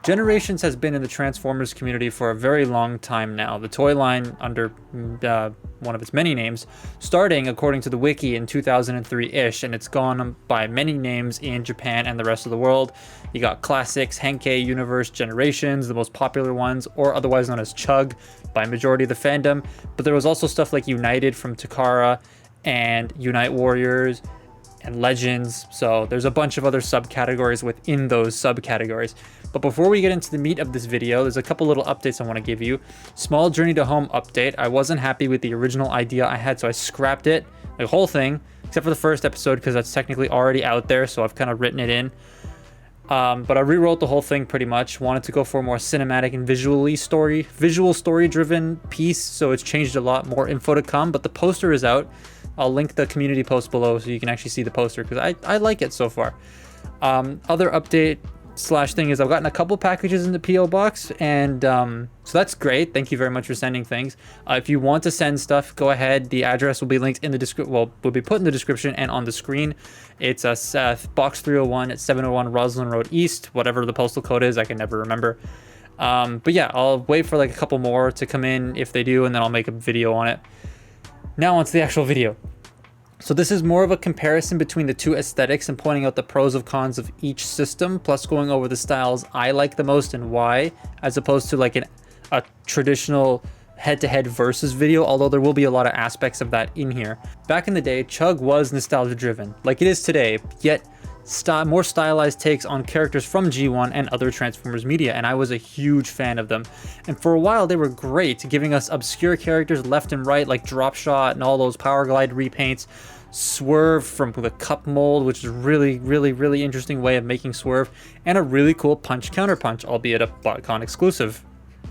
Generations has been in the Transformers community for a very long time now. The toy line, under one of its many names, starting, according to the wiki, in 2003-ish, and it's gone by many names in Japan and the rest of the world. You got Classics, Henkei, Universe, Generations, the most popular ones, or otherwise known as Chug by majority of the fandom. But there was also stuff like United from Takara, and Unite Warriors, and Legends. So there's a bunch of other subcategories within those subcategories. But before we get into the meat of this video, there's a couple little updates I want to give you. Small Journey to Home update. I wasn't happy with the original idea I had, so I scrapped it, the whole thing, except for the first episode because that's technically already out there, so I've kind of written it in. But I rewrote the whole thing pretty much. Wanted to go for a more cinematic and visual story driven piece, so it's changed a lot. More info to come, but the poster is out. I'll link the community post below so you can actually see the poster because I like it so far. Other update slash thing is I've gotten a couple packages in the PO box, and so that's great. Thank you very much for sending things. If you want to send stuff, go ahead. The address will be linked in the description. Well, will be put in the description and on the screen. It's box 301 at 701 Rossland Road East. Whatever the postal code is, I can never remember. But yeah, I'll wait for like a couple more to come in if they do, and then I'll make a video on it. Now onto the actual video. So this is more of a comparison between the two aesthetics and pointing out the pros and cons of each system, plus going over the styles I like the most and why, as opposed to like a traditional head-to-head versus video, although there will be a lot of aspects of that in here. Back in the day, Chug was nostalgia driven, like it is today, yet more stylized takes on characters from G1 and other Transformers media, and I was a huge fan of them. And for a while they were great, giving us obscure characters left and right like Dropshot and all those Power Glide repaints, Swerve from the cup mold, which is a really interesting way of making Swerve, and a really cool Punch Counterpunch, albeit a BotCon exclusive.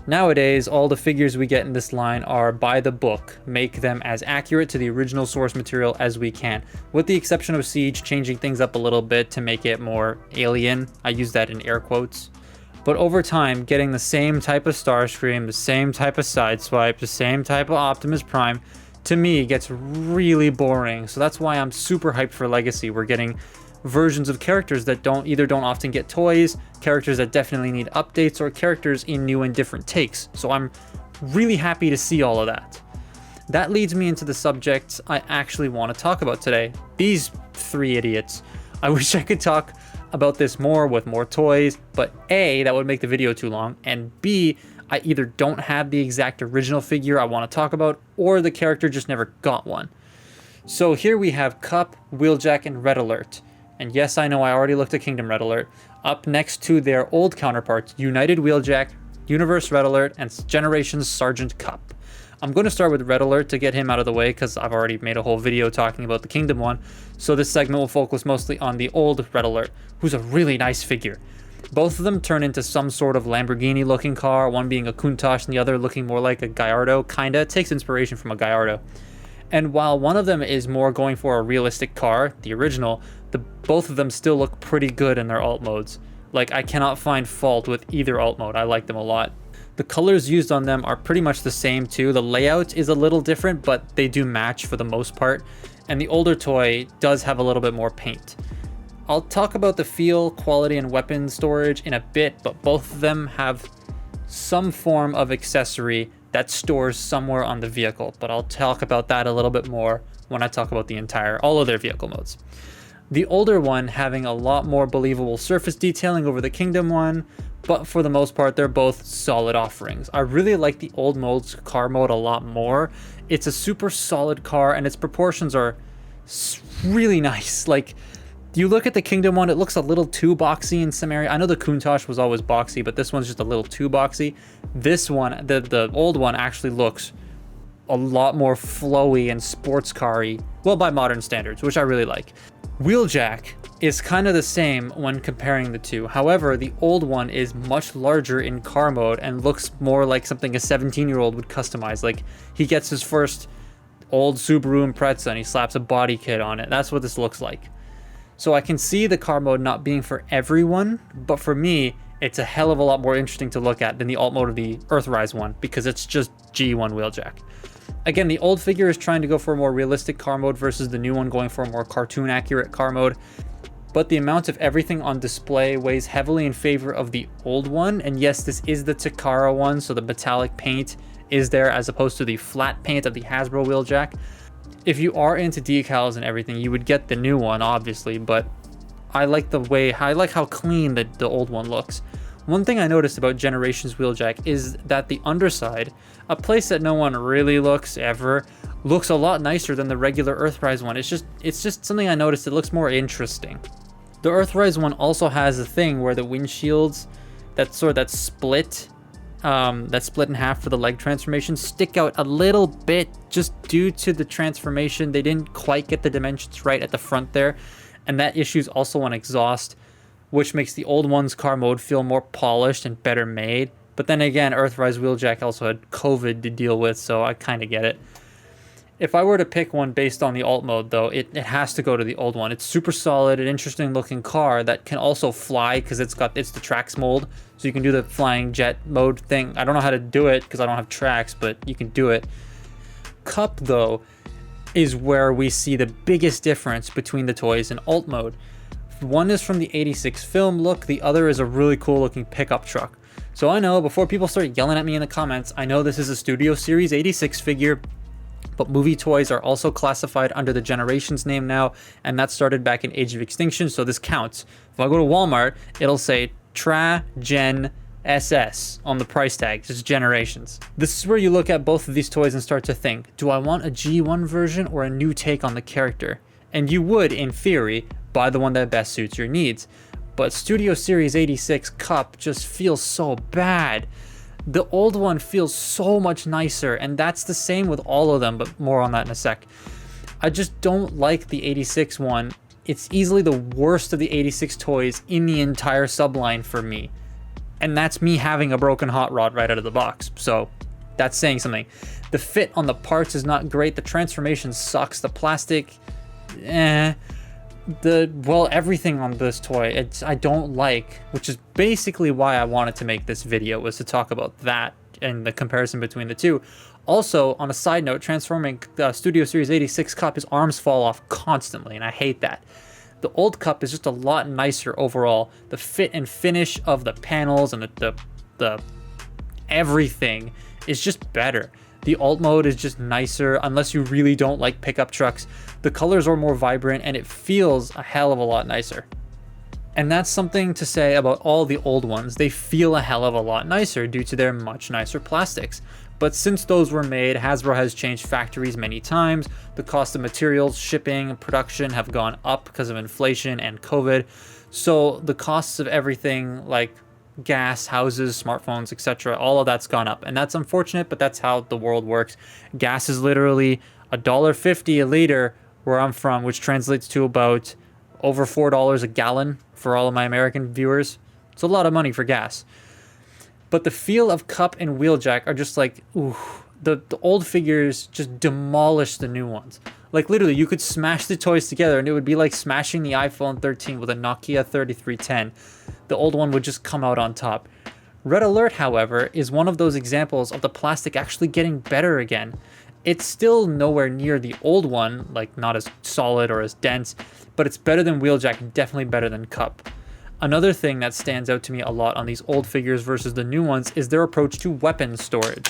Nowadays, all the figures we get in this line are by the book, make them as accurate to the original source material as we can, with the exception of Siege changing things up a little bit to make it more alien. I use that in air quotes. But over time, getting the same type of Starscream, the same type of Sideswipe, the same type of Optimus Prime, to me gets really boring. So that's why I'm super hyped for Legacy. We're getting versions of characters that don't often get toys, characters that definitely need updates, or characters in new and different takes. So I'm really happy to see all of that. That leads me into the subject I actually want to talk about today. These three idiots. I wish I could talk about this more with more toys, but A, that would make the video too long, and B, I either don't have the exact original figure I want to talk about, or the character just never got one. So here we have Cup, Wheeljack, and Red Alert. And yes, I know I already looked at Kingdom Red Alert, up next to their old counterparts, United Wheeljack, Universe Red Alert, and Generations Sergeant Cup. I'm going to start with Red Alert to get him out of the way because I've already made a whole video talking about the Kingdom one, so this segment will focus mostly on the old Red Alert, who's a really nice figure. Both of them turn into some sort of Lamborghini looking car, one being a Countach and the other looking more like a Gallardo, kinda. It takes inspiration from a Gallardo. And while one of them is more going for a realistic car, the original, both of them still look pretty good in their alt modes. Like, I cannot find fault with either alt mode. I like them a lot. The colors used on them are pretty much the same too. The layout is a little different, but they do match for the most part. And the older toy does have a little bit more paint. I'll talk about the feel, quality, and weapon storage in a bit, but both of them have some form of accessory that stores somewhere on the vehicle, but I'll talk about that a little bit more when I talk about all of their vehicle modes. The older one having a lot more believable surface detailing over the Kingdom one, but for the most part, they're both solid offerings. I really like the old mode's car mode a lot more. It's a super solid car, and its proportions are really nice. Like, you look at the Kingdom one, it looks a little too boxy in some area. I know the Countach was always boxy, but this one's just a little too boxy. This one, the old one, actually looks a lot more flowy and sports car-y, well, by modern standards, which I really like. Wheeljack is kind of the same when comparing the two. However, the old one is much larger in car mode and looks more like something a 17-year-old would customize. Like, he gets his first old Subaru Impreza and he slaps a body kit on it. That's what this looks like. So I can see the car mode not being for everyone, but for me, it's a hell of a lot more interesting to look at than the alt mode of the Earthrise one, because it's just G1 Wheeljack. Again, the old figure is trying to go for a more realistic car mode versus the new one going for a more cartoon accurate car mode. but the amount of everything on display weighs heavily in favor of the old one. And yes, this is the Takara one, so the metallic paint is there as opposed to the flat paint of the Hasbro Wheeljack. If you are into decals and everything, you would get the new one, obviously, but I like how clean the old one looks. One thing I noticed about Generations Wheeljack is that the underside, a place that no one really looks ever, looks a lot nicer than the regular Earthrise one. It's just something I noticed. It looks more interesting. The Earthrise one also has a thing where the windshields, that split in half for the leg transformation, stick out a little bit just due to the transformation. They didn't quite get the dimensions right at the front there, and that issue is also on exhaust, which makes the old one's car mode feel more polished and better made. But then again, Earthrise Wheeljack also had COVID to deal with, so I kind of get it. If I were to pick one based on the alt mode, though, it has to go to the old one. It's super solid, an interesting looking car that can also fly because it's the tracks mold, so you can do the flying jet mode thing. I don't know how to do it because I don't have tracks, but you can do it. Cup, though, is where we see the biggest difference between the toys in alt mode. One is from the 86 film look, the other is a really cool looking pickup truck. So I know, before people start yelling at me in the comments, I know this is a Studio Series 86 figure, but movie toys are also classified under the Generations name now, and that started back in Age of Extinction, so this counts. If I go to Walmart, it'll say Gen SS on the price tag, just Generations. This is where you look at both of these toys and start to think, do I want a G1 version or a new take on the character? And you would, in theory, buy the one that best suits your needs. But Studio Series 86 Cup just feels so bad. The old one feels so much nicer, and that's the same with all of them, but more on that in a sec. I just don't like the 86 one. It's easily the worst of the 86 toys in the entire subline for me. And that's me having a broken hot rod right out of the box, so that's saying something. The fit on the parts is not great, the transformation sucks, the plastic, everything on this toy, I don't like, which is basically why I wanted to make this video, was to talk about that and the comparison between the two. Also, on a side note, transforming Studio Series 86 Cup, his arms fall off constantly, and I hate that. The old Cup is just a lot nicer overall. The fit and finish of the panels and the everything is just better. The alt mode is just nicer, unless you really don't like pickup trucks. The colors are more vibrant and it feels a hell of a lot nicer. And that's something to say about all the old ones. They feel a hell of a lot nicer due to their much nicer plastics. But since those were made, Hasbro has changed factories many times. The cost of materials, shipping, production have gone up because of inflation and COVID. So the costs of everything like gas, houses, smartphones, etc., all of that's gone up. And that's unfortunate, but that's how the world works. Gas is literally $1.50 a liter where I'm from, which translates to about over $4 a gallon for all of my American viewers. It's a lot of money for gas. But the feel of Cup and Wheeljack are just like, ooh, the old figures just demolish the new ones. Like literally, you could smash the toys together and it would be like smashing the iPhone 13 with a Nokia 3310. The old one would just come out on top. Red Alert, however, is one of those examples of the plastic actually getting better again. It's still nowhere near the old one, like not as solid or as dense, but it's better than Wheeljack, definitely better than Cup. Another thing that stands out to me a lot on these old figures versus the new ones is their approach to weapon storage.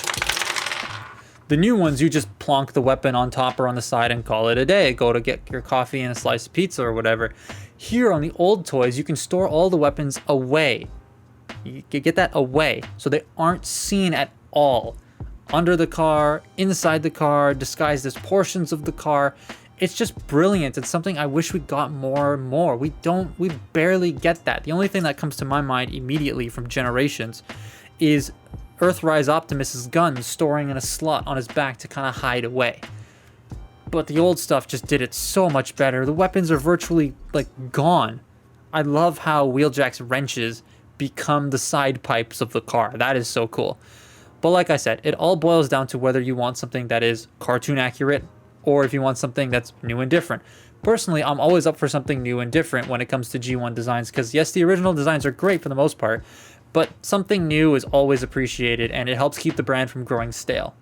The new ones, you just plonk the weapon on top or on the side and call it a day. Go to get your coffee and a slice of pizza or whatever. Here on the old toys, you can store all the weapons away. You get that away, so they aren't seen at all. Under the car, inside the car, disguised as portions of the car. It's just brilliant. It's something I wish we got more and more. We barely get that. The only thing that comes to my mind immediately from Generations is Earthrise Optimus's gun storing in a slot on his back to kind of hide away. But the old stuff just did it so much better. The weapons are virtually like gone. I love how Wheeljack's wrenches become the side pipes of the car. That is so cool. But like I said, it all boils down to whether you want something that is cartoon accurate or if you want something that's new and different. Personally, I'm always up for something new and different when it comes to G1 designs, because yes, the original designs are great for the most part, but something new is always appreciated and it helps keep the brand from growing stale.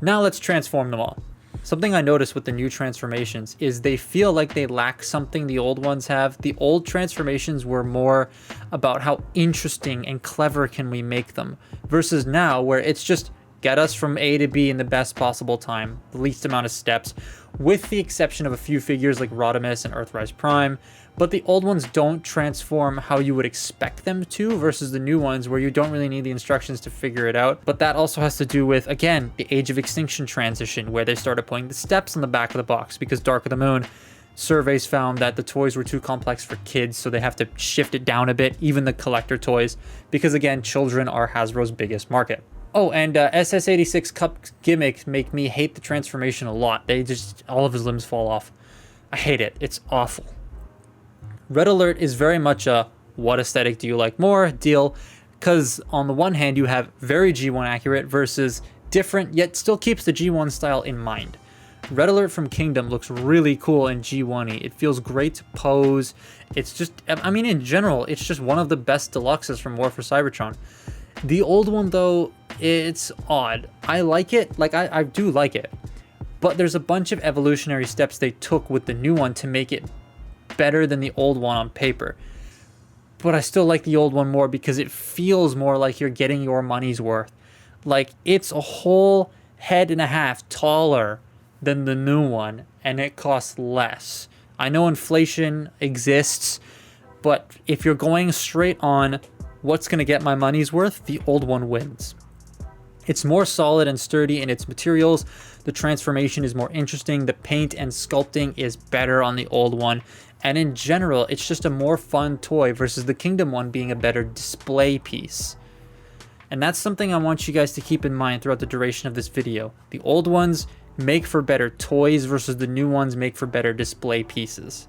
Now let's transform them all. Something I noticed with the new transformations is they feel like they lack something the old ones have. The old transformations were more about how interesting and clever can we make them, versus now where it's just get us from A to B in the best possible time, the least amount of steps, with the exception of a few figures like Rodimus and Earthrise Prime. But the old ones don't transform how you would expect them to, versus the new ones where you don't really need the instructions to figure it out. But that also has to do with, again, the Age of Extinction transition, where they started putting the steps on the back of the box, because Dark of the Moon surveys found that the toys were too complex for kids, so they have to shift it down a bit, even the collector toys, because again, children are Hasbro's biggest market. Oh, and SS86 Cup gimmicks make me hate the transformation a lot. They just, all of his limbs fall off. I hate it. It's awful. Red Alert is very much a what aesthetic do you like more deal, because on the one hand you have very G1 accurate versus different, yet still keeps the G1 style in mind. Red Alert from Kingdom looks really cool in G1-y. It feels great to pose. It's just, I mean, in general, it's just one of the best deluxes from War for Cybertron. The old one, though, it's odd. I like it, like I do like it, but there's a bunch of evolutionary steps they took with the new one to make it better than the old one on paper. But I still like the old one more because it feels more like you're getting your money's worth. Like, it's a whole head and a half taller than the new one, and it costs less. I know inflation exists, but if you're going straight on what's going to get my money's worth, the old one wins. It's more solid and sturdy in its materials. The transformation is more interesting. The paint and sculpting is better on the old one. And in general, it's just a more fun toy versus the Kingdom one being a better display piece. And that's something I want you guys to keep in mind throughout the duration of this video. The old ones make for better toys versus the new ones make for better display pieces.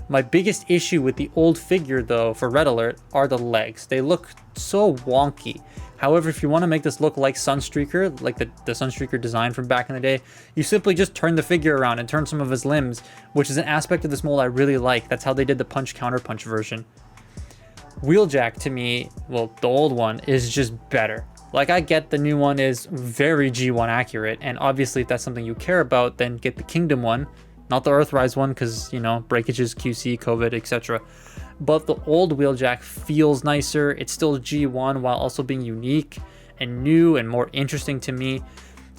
My biggest issue with the old figure, though, for Red Alert are the legs. They look so wonky. However, if you want to make this look like Sunstreaker, like the Sunstreaker design from back in the day, you simply just turn the figure around and turn some of his limbs, which is an aspect of this mold I really like. That's how they did the punch counterpunch version. Wheeljack, to me, well, the old one, is just better. Like, I get the new one is very G1 accurate, and obviously if that's something you care about, then get the Kingdom one, not the Earthrise one, because, you know, breakages, QC, COVID, etc. But the old Wheeljack feels nicer. It's still G1 while also being unique and new and more interesting to me.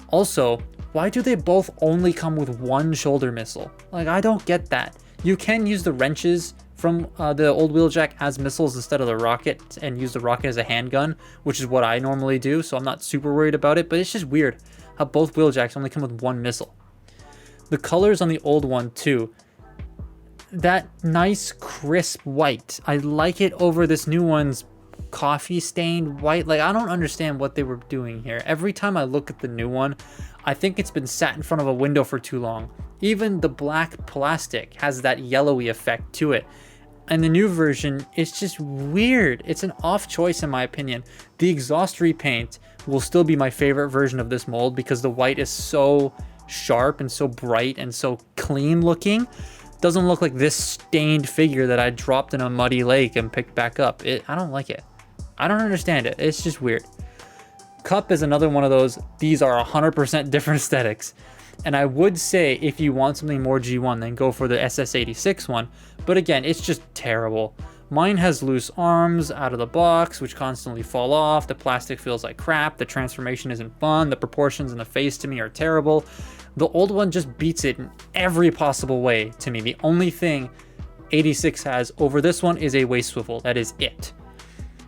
Also, why do they both only come with one shoulder missile? Like, I don't get that. You can use the wrenches from the old Wheeljack as missiles instead of the rocket, and use the rocket as a handgun, which is what I normally do, so I'm not super worried about it, but it's just weird how both Wheeljacks only come with one missile. The colors on the old one too, that nice crisp white, I like it over this new one's coffee stained white. Like, I don't understand what they were doing here. Every time I look at the new one, I think it's been sat in front of a window for too long. Even the black plastic has that yellowy effect to it. And the new version, it's just weird. It's an off choice in my opinion. The exhaust repaint will still be my favorite version of this mold because the white is so sharp and so bright and so clean looking. Doesn't look like this stained figure that I dropped in a muddy lake and picked back up. I don't like it. I don't understand it. It's just weird. Cup is another one of those, these are 100% different aesthetics. And I would say if you want something more G1, then go for the SS86 one. But again, it's just terrible. Mine has loose arms out of the box, which constantly fall off. The plastic feels like crap. The transformation isn't fun. The proportions in the face to me are terrible. The old one just beats it in every possible way to me. The only thing 86 has over this one is a waist swivel. That is it.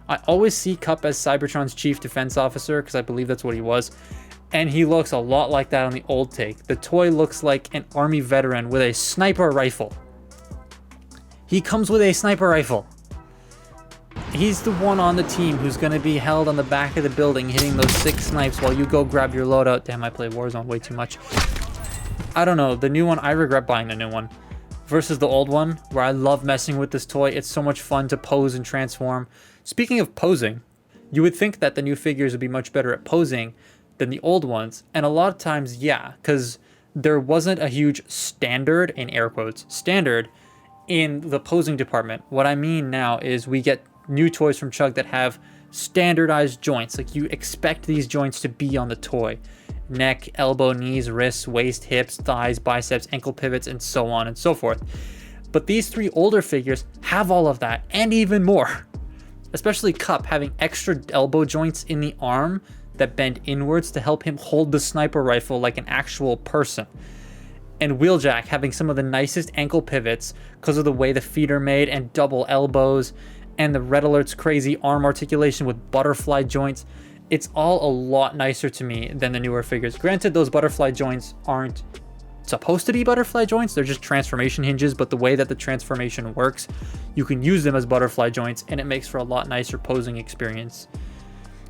I always see Cup as Cybertron's chief defense officer because I believe that's what he was. And he looks a lot like that on the old take. The toy looks like an army veteran with a sniper rifle. He comes with a sniper rifle. He's the one on the team who's going to be held on the back of the building hitting those 6 snipes while you go grab your loadout. Damn, I play Warzone way too much. I don't know. The new one, I regret buying the new one. Versus the old one, where I love messing with this toy. It's so much fun to pose and transform. Speaking of posing, you would think that the new figures would be much better at posing than the old ones. And a lot of times, yeah, because there wasn't a huge standard, in air quotes, standard in the posing department. What I mean now is we get new toys from Chug that have standardized joints. Like, you expect these joints to be on the toy. neck, elbow, knees, wrists, waist, hips, thighs, biceps, ankle pivots, and so on and so forth. But these 3 older figures have all of that and even more. Especially Cup having extra elbow joints in the arm that bend inwards to help him hold the sniper rifle like an actual person. And Wheeljack having some of the nicest ankle pivots because of the way the feet are made, and double elbows, and the Red Alert's crazy arm articulation with butterfly joints. It's all a lot nicer to me than the newer figures. Granted, those butterfly joints aren't supposed to be butterfly joints, they're just transformation hinges, but the way that the transformation works, you can use them as butterfly joints, and it makes for a lot nicer posing experience.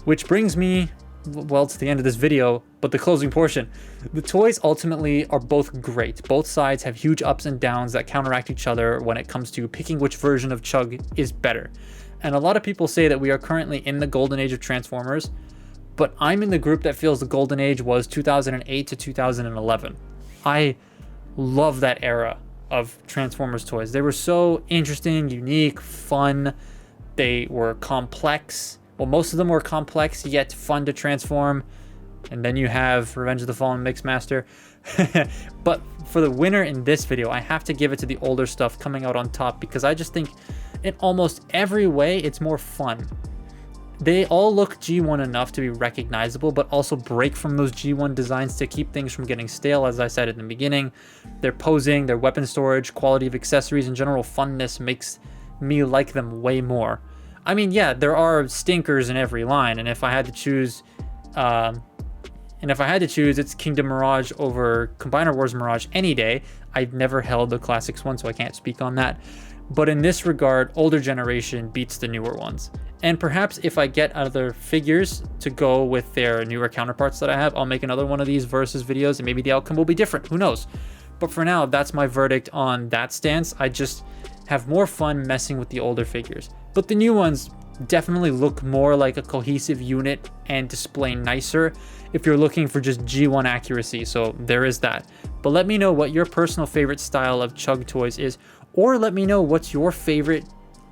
Which brings me, well, to the end of this video, but the closing portion. The toys ultimately are both great. Both sides have huge ups and downs that counteract each other when it comes to picking which version of Chug is better. And a lot of people say that we are currently in the golden age of Transformers, but I'm in the group that feels the golden age was 2008 to 2011. I love that era of Transformers toys. They were so interesting, unique, fun. They were complex. Well, most of them were complex, yet fun to transform. And then you have Revenge of the Fallen Mixmaster. But for the winner in this video, I have to give it to the older stuff coming out on top, because I just think in almost every way, it's more fun. They all look G1 enough to be recognizable, but also break from those G1 designs to keep things from getting stale, as I said in the beginning. Their posing, their weapon storage, quality of accessories, and general funness makes me like them way more. I mean, yeah, there are stinkers in every line, and if I had to choose, it's Kingdom Mirage over Combiner Wars Mirage any day. I've never held the Classics one, so I can't speak on that. But in this regard, older generation beats the newer ones. And perhaps if I get other figures to go with their newer counterparts that I have, I'll make another one of these versus videos, and maybe the outcome will be different. Who knows? But for now, that's my verdict on that stance. I just have more fun messing with the older figures. But the new ones definitely look more like a cohesive unit and display nicer if you're looking for just G1 accuracy. So there is that. But let me know what your personal favorite style of Chug toys is, or let me know what's your favorite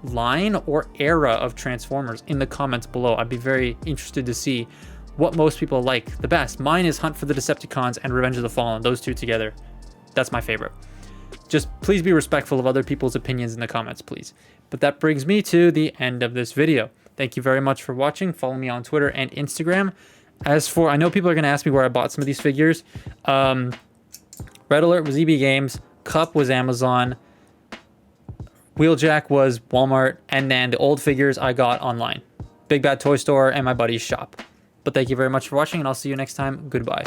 line or era of Transformers in the comments below. I'd be very interested to see what most people like the best. Mine is Hunt for the Decepticons and Revenge of the Fallen. Those two together, that's my favorite. Just please be respectful of other people's opinions in the comments, please. But that brings me to the end of this video. Thank you very much for watching. Follow me on Twitter and Instagram. As for, I know people are going to ask me where I bought some of these figures. Red Alert was EB Games. Cup was Amazon. Wheeljack was Walmart. And then the old figures I got online. Big Bad Toy Store and my buddy's shop. But thank you very much for watching, and I'll see you next time. Goodbye.